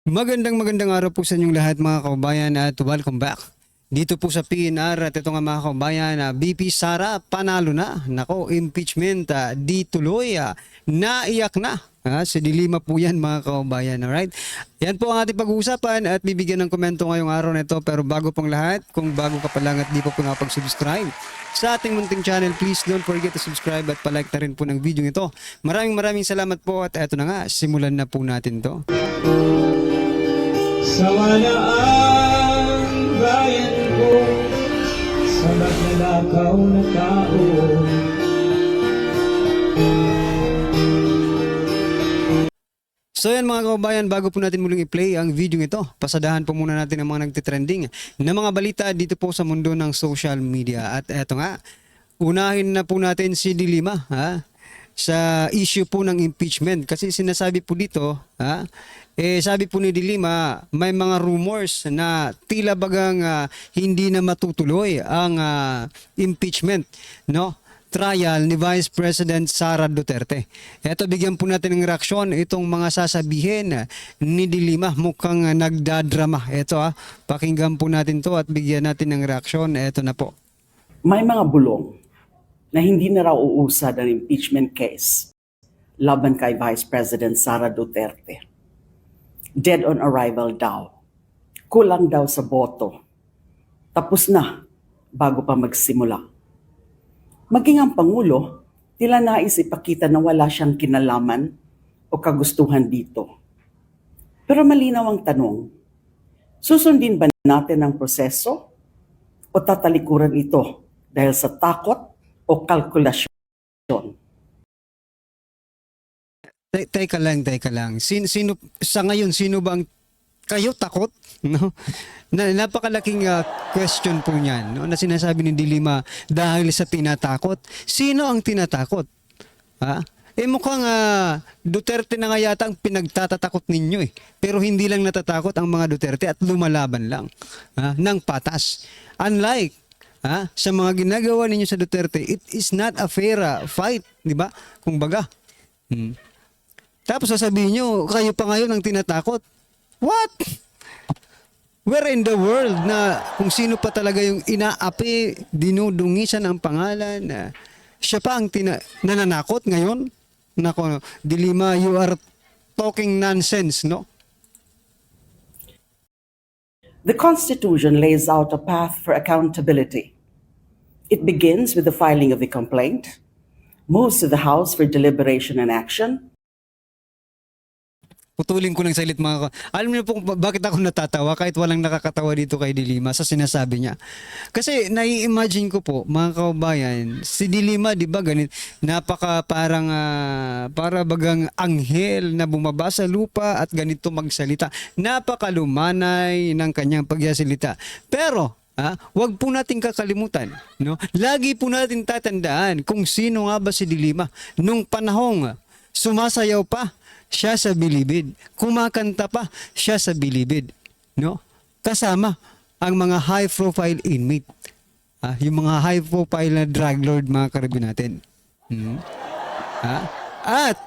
Magandang araw po sa inyong lahat mga kababayan at welcome back. Dito po sa PNR at ito nga mga kababayan, BP Sara panalo na. Nako, impeachment di tuloy, naiyak na. Si Dilima po yan mga kababayan, alright? Yan po ang ating pag-uusapan at bibigyan ng komento ngayong araw na ito. Pero bago pong lahat, kung bago ka pa lang at di pa po nakapag-subscribe sa ating munting channel, please don't forget to subscribe at palike na rin po ng video ito. Maraming salamat po at eto na nga, simulan na po natin to. Sawa na ang bayan ko sa magnanakaw na tao. So yan mga kababayan, bago po natin muling i-play ang video ito, pasadahan po muna natin ang mga nagtitrending na mga balita dito po sa mundo ng social media. At eto nga, unahin na po natin si Dilima sa issue po ng impeachment. Kasi sinasabi po dito, sabi po ni Dilima, may mga rumors na tila bagang hindi na matutuloy ang impeachment, no? Trial ni Vice President Sara Duterte. Ito, bigyan po natin ng reaksyon itong mga sasabihin ni Dilima. Mukhang nagdadrama. Ito pakinggan po natin to at bigyan natin ng reaksyon. Ito na po. May mga bulong na hindi na raw uusad ang impeachment case laban kay Vice President Sara Duterte. Dead on arrival daw. Kulang daw sa boto. Tapos na bago pa magsimula. Maging ang Pangulo, tila nais ipakita na wala siyang kinalaman o kagustuhan dito. Pero malinaw ang tanong, susundin ba natin ang proseso o tatalikuran ito dahil sa takot o kalkulasyon? Teka lang. Sino sa ngayon, sino ba ang kayo takot? No? Napakalaking question po niyan, no? Na sinasabi ni Dilima dahil sa tinatakot. Sino ang tinatakot? Mukhang Duterte na nga yata ang pinagtatatakot ninyo eh. Pero hindi lang natatakot ang mga Duterte at lumalaban lang ng patas. Unlike sa mga ginagawa ninyo sa Duterte, it is not a fair fight, di ba? Kung baga. Tapos sasabihin nyo, kayo pa ngayon ang tinatakot. What? Where in the world na kung sino pa talaga yung inaapi, dinudungisan ang pangalan, siya pa ang nananakot ngayon? Nako, Dilima, you are talking nonsense, no? The Constitution lays out a path for accountability. It begins with the filing of the complaint, moves to the House for deliberation and action. Putulin ko lang saglit mga alam niyo po bakit ako natatawa kahit walang nakakatawa dito kay Dilima sa sinasabi niya. Kasi nai-imagine ko po mga kababayan, si Dilima 'di ba ganit napaka parang para bagang anghel na bumaba sa lupa at ganito magsalita. Napakalumanay ng kanyang pagsasalita. Pero wag po nating kakalimutan, no? Lagi po natin tatandaan kung sino nga ba si Dilima nung panahong sumasayaw pa siya sa bilibid. Kumakanta pa siya sa bilibid. No? Kasama ang mga high-profile inmate. Yung mga high-profile na drug lord mga karibin natin. At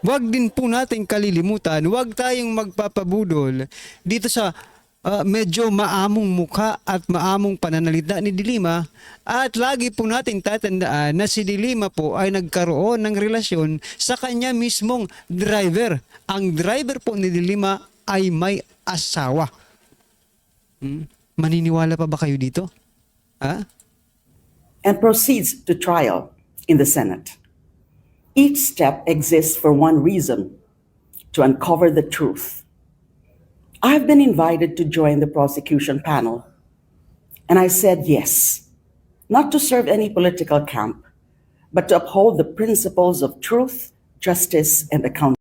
wag din po natin kalilimutan, wag tayong magpapabudol dito sa medyo maamong mukha at maamong pananalita ni Dilima at lagi po nating tatandaan na si Dilima po ay nagkaroon ng relasyon sa kanya mismong driver. Ang driver po ni Dilima ay may asawa. Maniniwala pa ba kayo dito? And proceeds to trial in the Senate. Each step exists for one reason, to uncover the truth. I've been invited to join the prosecution panel, and I said yes, not to serve any political camp, but to uphold the principles of truth, justice, and accountability.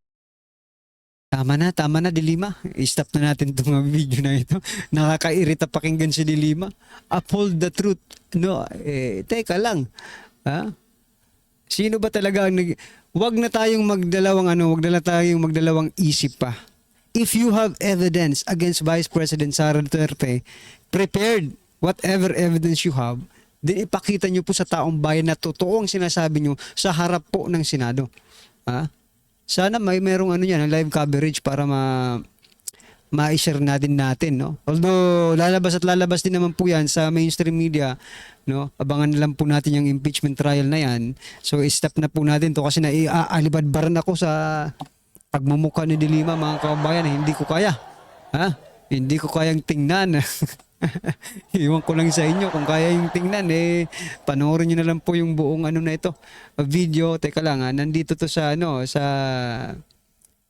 Tama na Dilima. I-stop na natin itong video na ito. Nakakairita pakinggan si Dilima. Uphold the truth. No, teka lang. Sino ba talaga ang wag na tayong magdalawang isip pa. If you have evidence against Vice President Sara Duterte, prepared whatever evidence you have, then ipakita nyo po sa taong bayan na totoo ang sinasabi nyo sa harap po ng Senado. Sana merong live coverage para ma-share na din natin, no? Although lalabas at lalabas din naman po 'yan sa mainstream media, no? Abangan na lang po natin yung impeachment trial na 'yan. So i-stop na po natin 'to kasi naiaalibadbaran ako sa pagmumukha ni Dilima, mga kababayan. Hindi ko kaya. Ha? Hindi ko kayang tingnan. Iwan ko lang sa inyo kung kaya yung tingnan, panoorin niyo na lang po yung buong ano na ito, video. Teka lang, nandito to sa sa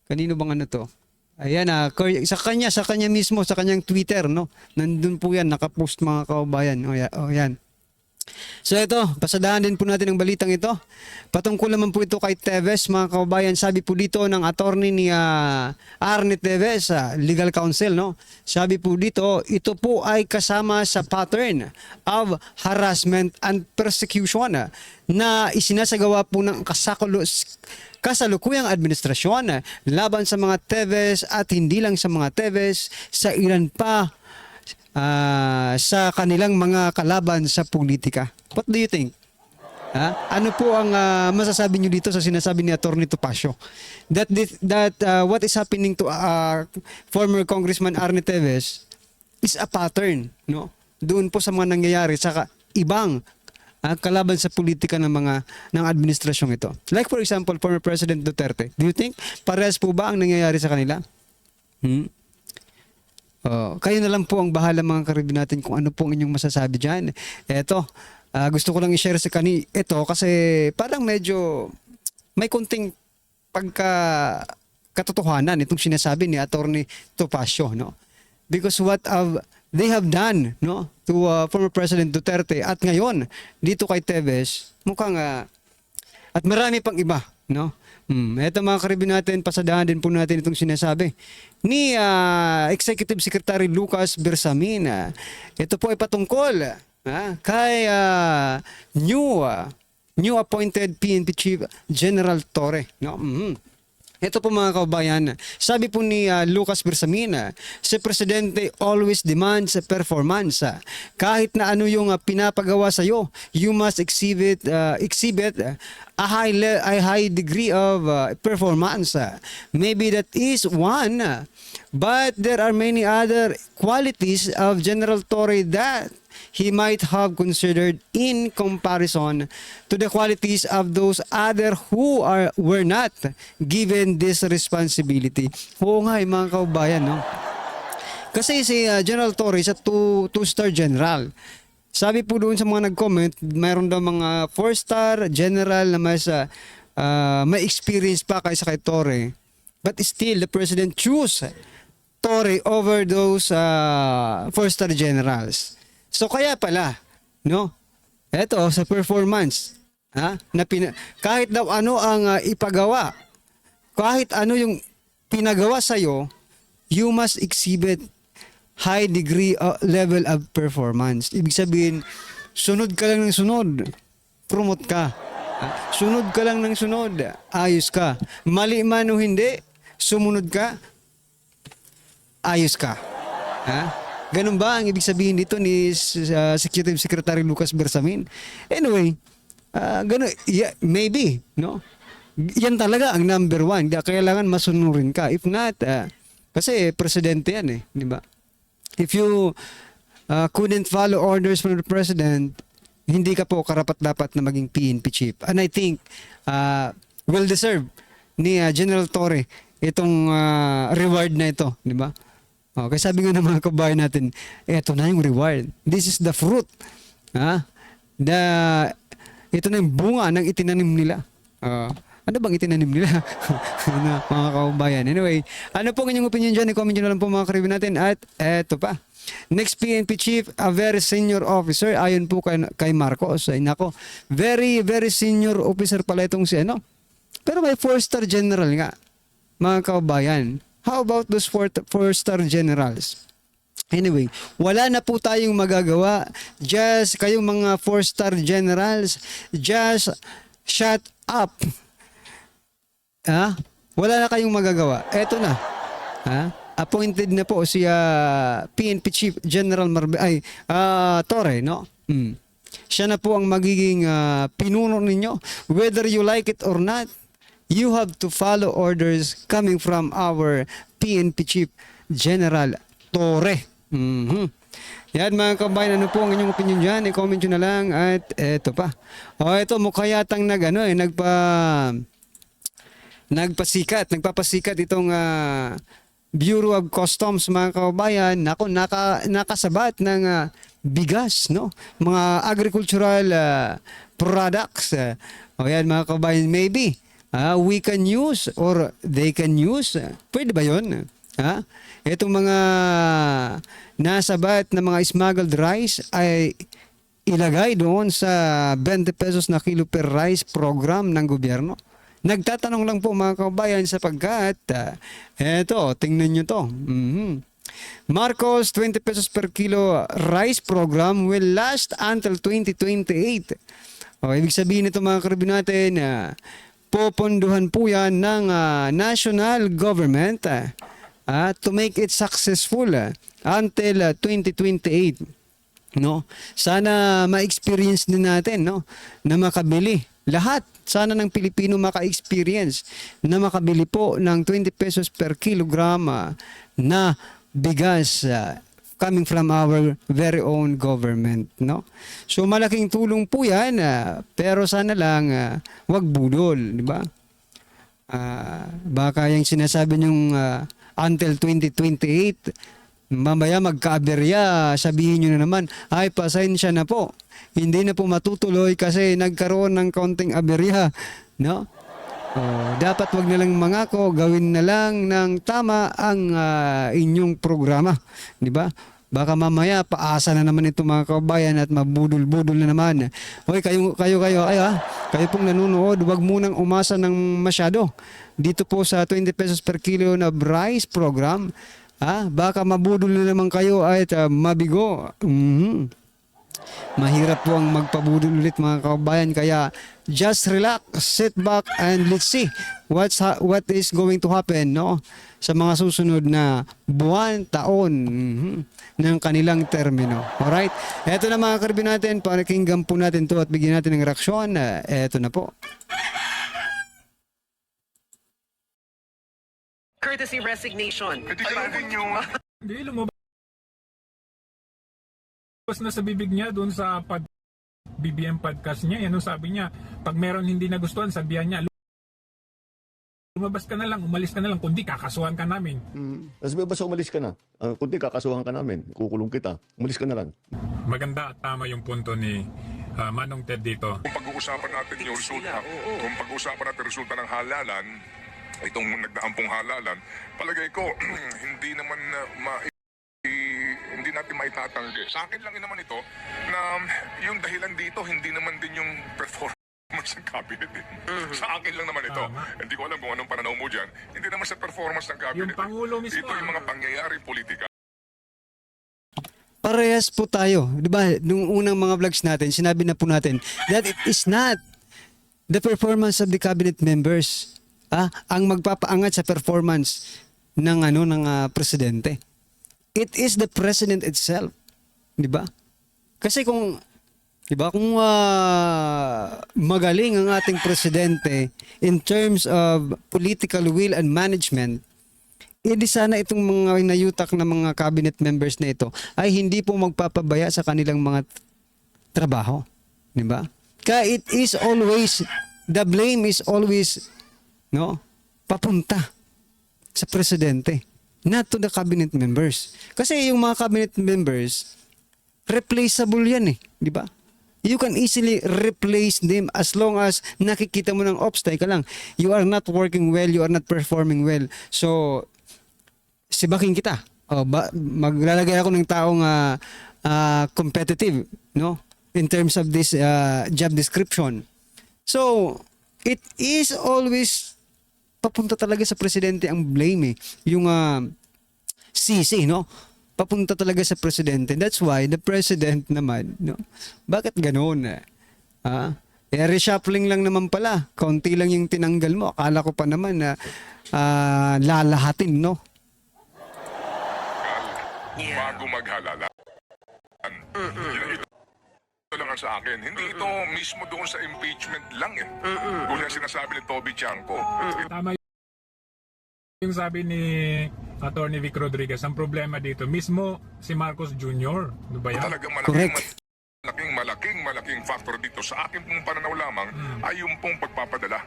kanino bang ano to? Ayan, sa kanya mismo, sa kanyang Twitter, no? Nandun po yan, nakapost, mga kababayan. O yan. So ito, pasadahan din po natin ang balitang ito. Patungkol naman po ito kay Teves, mga kababayan. Sabi po dito ng attorney ni Arne Teves, legal counsel, no? Sabi po dito, ito po ay kasama sa pattern of harassment and persecution na isinasagawa po ng kasalukuyang administrasyon laban sa mga Teves at hindi lang sa mga Teves, sa ilan pa sa kanilang mga kalaban sa politika. What do you think? Ano po ang masasabi niyo dito sa sinasabi ni Attorney Topacio? That what is happening to former Congressman Arne Teves is a pattern, no? Doon po sa mga nangyayari sa ibang kalaban sa politika ng administrasyong ito. Like for example, former President Duterte. Do you think parehas po ba ang nangyayari sa kanila? Kayo na lang po ang bahala, mga karibin natin, kung ano po ang inyong masasabi dyan. Eto, gusto ko lang i-share sa ito kasi parang medyo may konting katotohanan itong sinasabi ni Attorney Topacio, no? Because what they have done, no, to former President Duterte at ngayon dito kay Teves, mukhang at marami pang iba, no? Ito, mga karibin natin, pasadahan din po natin itong sinasabi ni Executive Secretary Lucas Bersamin. Ito po ay patungkol kay new appointed PNP Chief General Torre, no? Ito po, mga kababayan, sabi po ni Lucas Bersamin, si Presidente always demands performance. Kahit na ano yung pinapagawa sa iyo, you must exhibit a high degree of performance. Maybe that is one, but there are many other qualities of General Torre that he might have considered in comparison to the qualities of those other who were not given this responsibility. Oo nga, mga kaubayan, no? Kasi si General Torre is a two-star general. Sabi po doon sa mga nag-comment, mayroon daw mga 4-star general na mas may experience pa kaysa kay Torre. But still, the President choose Torre over those 4-star generals. So kaya pala, no? Eto, sa performance, kahit daw ano ang ipagawa, kahit ano yung pinagawa sa'yo, you must exhibit high degree level of performance. Ibig sabihin, sunod ka lang ng sunod, promote ka. Sunod ka lang ng sunod, ayos ka. Mali man o hindi, sumunod ka, ayos ka. Ganun ba ang ibig sabihin dito ni Executive Secretary Lucas Bersamin? Anyway, ganun, yeah, maybe, no? Yan talaga ang number one. Kailangan masunurin ka. If not, kasi presidente yan, di ba? If you couldn't follow orders from the president, hindi ka po karapat-dapat na maging PNP chief. And I think well deserved ni General Torre itong reward na ito, di ba? Okay, sabi nga ng mga kabayan natin, eto na yung reward. This is the fruit. Ito na yung bunga ng itinanim nila. Ano bang itinanim nila? Mga kabayan. Anyway, ano po ang inyong opinion dyan? I-comment nyo na lang po, mga karibin natin. At eto pa. Next PNP chief, a very senior officer. Ayon po kay Marcos. Ay nako, very, very senior officer pala itong si ano. Pero may 4-star general nga, mga kabayan. How about those 4-star generals? Anyway, wala na po tayong magagawa. Just kayong mga 4-star generals, just shut up. Wala na kayong magagawa. Eto na. Appointed na po si PNP Chief General Torre, no? Siya na po ang magiging pinuno ninyo. Whether you like it or not, you have to follow orders coming from our PNP Chief General Torre. Mhm. Yan mga kabayan, ano po ang inyong opinion dyan? I-comment nyo na lang at eto pa. O ito, mukha yatang nagpapasikat itong Bureau of Customs mga kababayan. Nako, nakasabat ng bigas, no? Mga agricultural products. O yan mga kababayan, maybe we can use or they can use. Pwede ba yun? Ha? Itong mga nasabat na mga smuggled rice ay ilagay doon sa 20 pesos na kilo per rice program ng gobyerno. Nagtatanong lang po mga kababayan sapagkat eto, tingnan nyo to. Marcos 20 pesos per kilo rice program will last until 2028. O, ibig sabihin nito mga karabin natin, poponduhan po yan ng national government to make it successful until 2028. No? Sana ma-experience din natin, no, na makabili. Lahat sana ng Pilipino maka-experience na makabili po ng 20 pesos per kilogram na bigas coming from our very own government, no? So malaking tulong po 'yan, pero sana lang wag budol, di ba? Baka yung sinasabi niyong until 2028, mamaya magkaaberya, sabihin nyo na naman, ay pasensya na po. Hindi na po matutuloy kasi nagkaroon ng kaunting aberya. No? Dapat wag na lang mangako, gawin na lang ng tama ang inyong programa. Di ba? Baka mamaya paasa na naman ito mga kabayan at mabudol-budol na naman. Hoy, kayo pong nanonood, wag munang umasa ng masyado. Dito po sa 20 pesos per kilo na rice program, baka mabudol na naman kayo at mabigo. Mahirap po ang magpabudol ulit mga kabayan, kaya just relax, sit back and let's see what is going to happen, no, sa mga susunod na buwan, taon ng kanilang termino. Alright? Eto na mga karabin natin, pakinggan po natin to at bigyan natin ng reaksyon. Eto na po. Courtesy resignation. Hindi lumabas na sa bibig niya doon sa BBM podcast niya. Yan ang sabi niya. Pag meron hindi nagustuhan, sabihan niya, lumabas ka na lang, umalis ka na lang, kundi kakasuhan ka namin. Sabi basta umalis ka na. Kundi kakasuhan ka namin. Kukulong kita. Umalis ka na lang. Maganda at tama yung punto ni Manong Ted dito. Kung pag-uusapan natin yung resulta, kung pag-uusapan natin resulta ng halalan, itong nagdaampong halalan, palagay ko, hindi naman hindi natin maitatanggi. Sa akin lang naman ito, na yung dahilan dito, hindi naman din yung performance ng cabinet. Sa akin lang naman ito. Hindi ko alam kung anong pananaw mo dyan. Hindi naman sa performance ng cabinet. Yung Pangulo mismo. Ito yung mga pangyayari politika. Parehas po tayo. Di ba? Nung unang mga vlogs natin, sinabi na po natin that it is not the performance of the cabinet members ang magpapaangat sa performance ng presidente. It is the president itself, 'di ba? Kasi kung magaling ang ating presidente in terms of political will and management, di sana itong mga inayutak na mga cabinet members na ito ay hindi po magpapabaya sa kanilang mga trabaho, 'di ba? Kaya the blame is always papunta sa presidente, not to the cabinet members. Kasi yung mga cabinet members, replaceable yan di ba? You can easily replace them as long as nakikita mo ng teka lang, you are not working well, you are not performing well. So, sibakin kita. Maglalagay ako ng taong competitive, in terms of this job description. So, it is always papunta talaga sa presidente ang blame yung sisi, papunta talaga sa presidente. That's why the president naman, bakit ganoon? Reshuffling lang naman pala, kaunti lang yung tinanggal mo. Akala ko pa naman na lalahatin, Bago maghalalan. Ito lang ang sa akin. Hindi ito mismo doon sa impeachment lang Kung yung sinasabi ni Toby Chanco. Tama yung sabi ni Attorney Vic Rodriguez, ang problema dito, mismo si Marcos Jr. Ano ba yan? Talagang Correct. malaking factor dito sa akin pong pananaw lamang ay yung pong pagpapadala,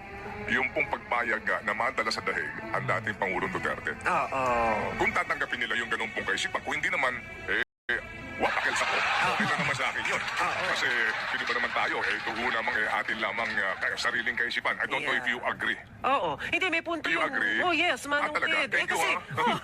yung pong pagpayag na madala sa dahig ang dating Pangulong Duterte. Oo. Kung tatanggapin nila yung ganun pong kaisipan, kung hindi naman, wapakil sa ko. Okay na naman sa akin yun. Kasi hindi ba naman tayo, ito namang atin lamang sariling kaisipan. I don't know if you agree. Oo. Hindi, may punto Do you yung... agree? Oh, yes, Manong talaga? Ted. Thank you, Kasi,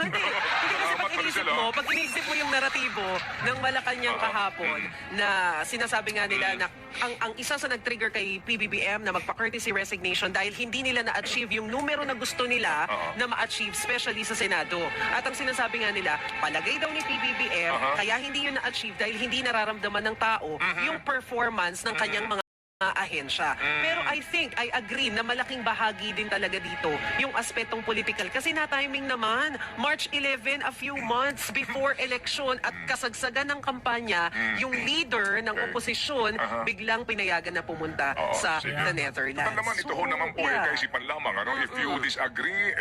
hindi. Hindi kasi Salamat, Maricel, pag iniisip mo yung naratibo ng Malacanang kahapon na sinasabi nga nila na ang isa sa nag-trigger kay PBBM na magpa-courtesy resignation dahil hindi nila na-achieve yung numero na gusto nila na ma-achieve, especially sa Senado. At ang sinasabi nga nila, palagay daw ni PBBM, kaya hindi yun na-achieve dahil hindi nararamdaman ng tao yung performance ng kanyang mga ahensya. Pero I agree na malaking bahagi din talaga dito yung aspetong political. Kasi na-timing naman, March 11, a few months before election at kasagsagan ng kampanya, yung leader ng oposisyon biglang pinayagan na pumunta sa the Netherlands. Ang naman, ito ho naman po kaisipan lamang. If you disagree,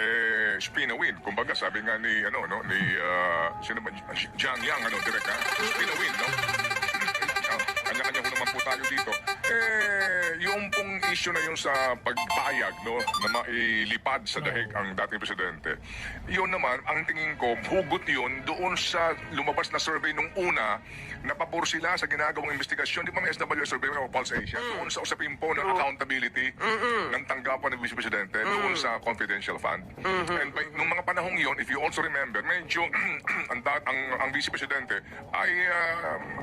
spin a win. Kumbaga, sabi nga ni, sino ba? Jiang Yang, direct ha? Spin a win, no? Kanya-kanya ko naman po tayo dito. Yung pong issue na yun sa pagpayag, no, na mailipad sa dahig ang dating presidente, yun naman, ang tingin ko, hugot yun doon sa lumabas na survey nung una, na pabor sila sa ginagawang investigasyon. Di ba may SWS survey o Pulse Asia? Doon sa usapin po ng accountability ng tanggapan ng Vice Presidente doon sa confidential fund. And nung mga panahong yun, if you also remember, medyo ang Vice Presidente ay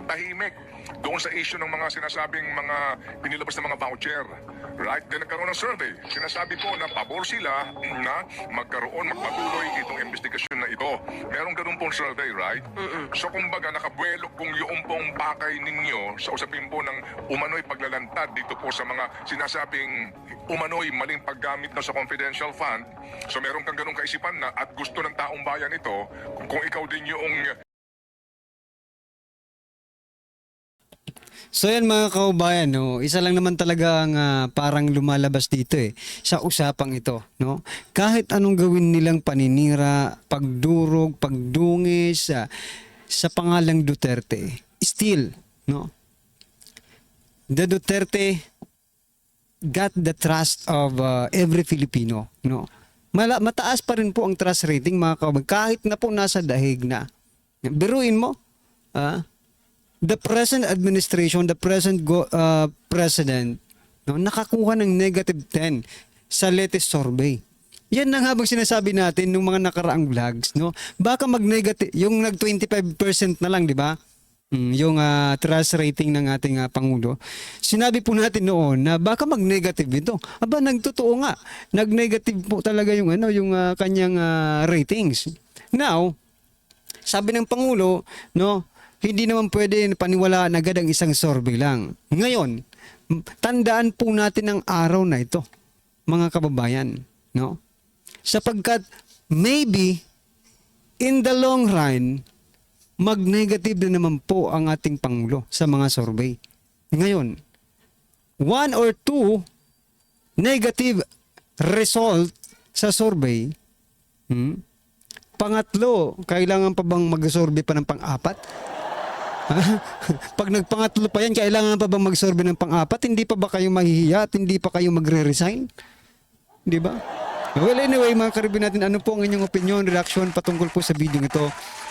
tahimik doon sa issue ng mga sinasabing mga pinilabas na mga voucher. Right? Then nagkaroon ng survey. Sinasabi po na pabor sila na magpatuloy itong investigasyon na ito. Meron ganun pong survey, right? So kumbaga nakabuelo kung yung pong pakay ninyo sa usapin po ng umano'y paglalantad dito po sa mga sinasabing umano'y maling paggamit na sa confidential fund. So meron kang ganung kaisipan na at gusto ng taong bayan ito, kung ikaw din yung So yan mga kaubayan, no, isa lang naman talaga ang parang lumalabas dito sa usapang ito, no. Kahit anong gawin nilang paninira, pagdurog, pagdungis sa pangalang Duterte, still, no. The Duterte got the trust of every Filipino, no. Mataas pa rin po ang trust rating mga kaubayan kahit na po nasa dahig na. Biruin mo, the present administration, the present president, no, nakakuha ng -10 sa latest survey. Yan na nga bang sinasabi natin nung mga nakaraang vlogs, no? Baka mag-negative, yung nag-25% na lang, di ba? Yung trust rating ng ating Pangulo. Sinabi po natin noon na baka mag-negative ito. Aba, nagtotoo nga. Nag-negative po talaga yung kanyang ratings. Now, sabi ng Pangulo, no, hindi naman pwede paniwalaan agad ang isang survey lang. Ngayon, tandaan po natin ang araw na ito, mga kababayan, no? Sapagkat maybe in the long run, mag-negative na naman po ang ating Pangulo sa mga survey. Ngayon, 1 or 2 negative result sa survey, pangatlo, kailangan pa bang mag-survey pa ng pang-apat? Pag nagpangatlo pa yan, kailangan pa bang mag-survey ng pang-apat? Hindi pa ba kayo mahihiya at hindi pa kayo magre-resign? Di ba? Well, anyway, mga karibin natin, ano po ang inyong opinion, reaction patungkol po sa video ito?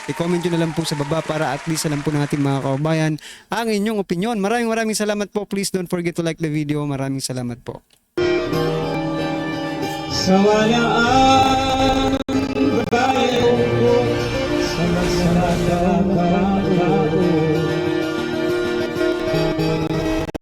I-comment nyo na lang po sa baba para at least alam po natin mga kababayan ang inyong opinion. Maraming salamat po. Please don't forget to like the video. Maraming salamat po. Sa walang bayan ko, sa masalata ka,